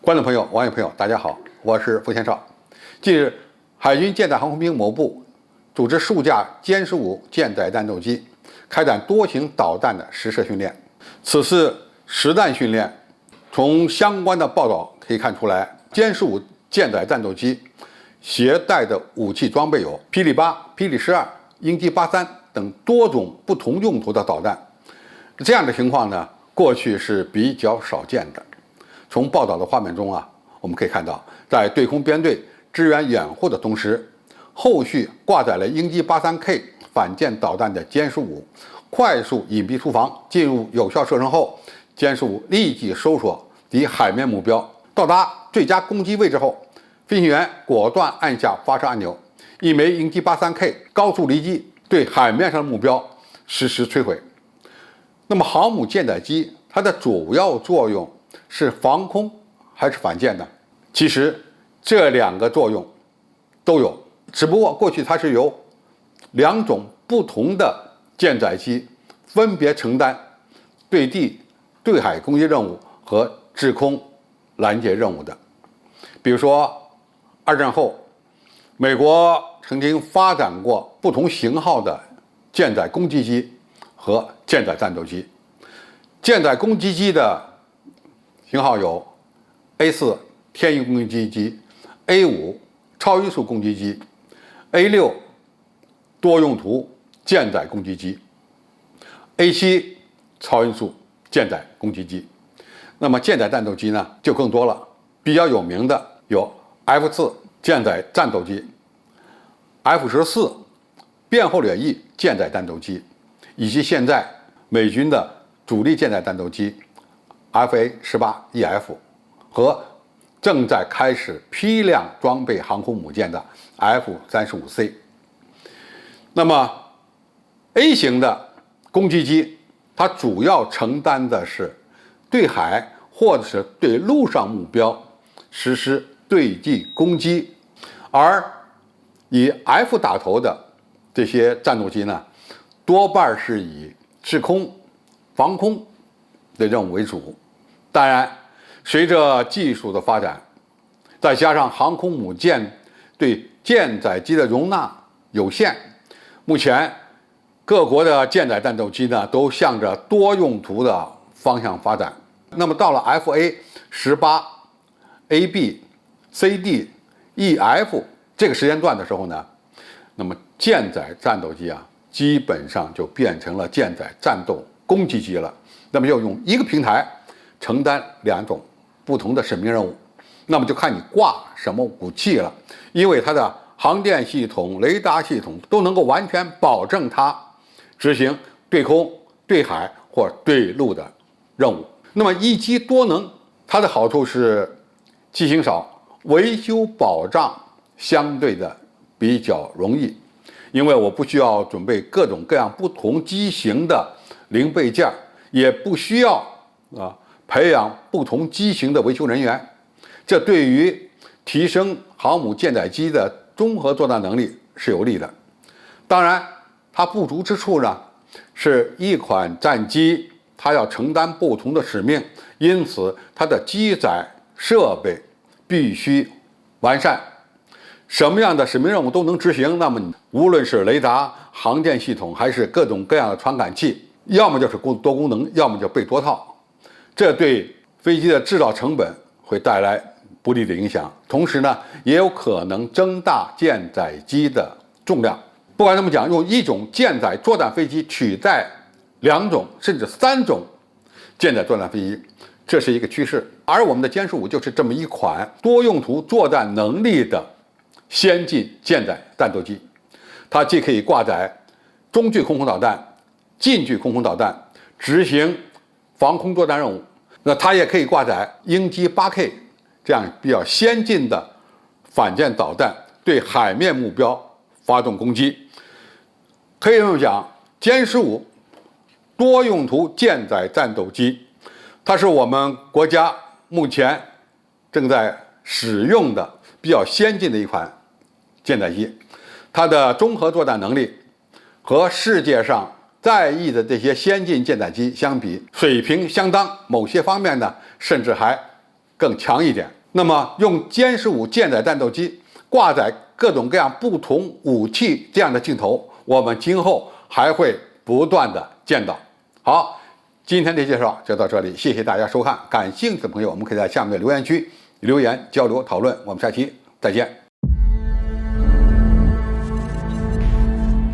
观众朋友、网友朋友，大家好，我是付天少。近日，海军舰载航空兵某部组织数架歼15舰载战斗机开展多型导弹的实射训练。此次实弹训练，从相关的报道可以看出来，歼15舰载战斗机携带的武器装备有霹雳8、霹雳12、鹰击83等多种不同用途的导弹。这样的情况呢，过去是比较少见的。从报道的画面中我们可以看到，在对空编队支援掩护的同时，后续挂载了鹰击83K 反舰导弹的歼15快速隐蔽出防，进入有效射程后，歼15立即搜索敌海面目标，到达最佳攻击位置后，飞行员果断按下发射按钮，一枚鹰击83K 高速离机，对海面上的目标实施摧毁。那么航母舰载机它的主要作用是防空还是反舰呢？其实这两个作用都有，只不过过去它是由两种不同的舰载机分别承担对地、对海攻击任务和制空拦截任务的。比如说，二战后，美国曾经发展过不同型号的舰载攻击机和舰载战斗机。舰载攻击机的型号有 A4 天翼攻击机、A5 超音速攻击机、A6 多用途舰载攻击机、A7 超音速舰载攻击机。那么舰载战斗机呢就更多了，比较有名的有 F4 舰载战斗机、F14 变后掠翼舰载战斗机，以及现在美军的主力舰载战斗机 FA-18EF 和正在开始批量装备航空母舰的 F-35C。那么 A 型的攻击机，它主要承担的是对海或者是对陆上目标实施对地攻击，而以 F 打头的这些战斗机呢，多半是以制空、防空的任务为主。当然，随着技术的发展，再加上航空母舰对舰载机的容纳有限，目前各国的舰载战斗机呢都向着多用途的方向发展。那么到了 FA-18、AB、CD、EF 这个时间段的时候呢，那么舰载战斗机基本上就变成了舰载战斗攻击机了。那么要用一个平台承担两种不同的使命任务，那么就看你挂什么武器了，因为它的航电系统、雷达系统都能够完全保证它执行对空、对海或对陆的任务。那么一机多能，它的好处是机型少，维修保障相对的比较容易，因为我不需要准备各种各样不同机型的零备件，也不需要培养不同机型的维修人员，这对于提升航母舰载机的综合作战能力是有利的。当然，它不足之处呢，是一款战机它要承担不同的使命，因此它的机载设备必须完善，什么样的使命任务都能执行。那么无论是雷达、航电系统，还是各种各样的传感器，要么就是多功能，要么就被多套，这对飞机的制造成本会带来不利的影响，同时呢，也有可能增大舰载机的重量。不管怎么讲，用一种舰载作战飞机取代两种甚至三种舰载作战飞机，这是一个趋势。而我们的歼15就是这么一款多用途作战能力的先进舰载战斗机，它既可以挂载中距空空导弹、近距空空导弹，执行防空作战任务，那它也可以挂载鹰击8K 这样比较先进的反舰导弹，对海面目标发动攻击。可以这么讲，歼15多用途舰载战斗机，它是我们国家目前正在使用的比较先进的一款舰载机，它的综合作战能力和世界上在役的这些先进舰载机相比，水平相当，某些方面呢，甚至还更强一点。那么用歼15舰载战斗机挂载各种各样不同武器这样的镜头，我们今后还会不断的见到。好，今天的介绍就到这里，谢谢大家收看。感兴趣的朋友，我们可以在下面的留言区留言交流讨论。我们下期再见。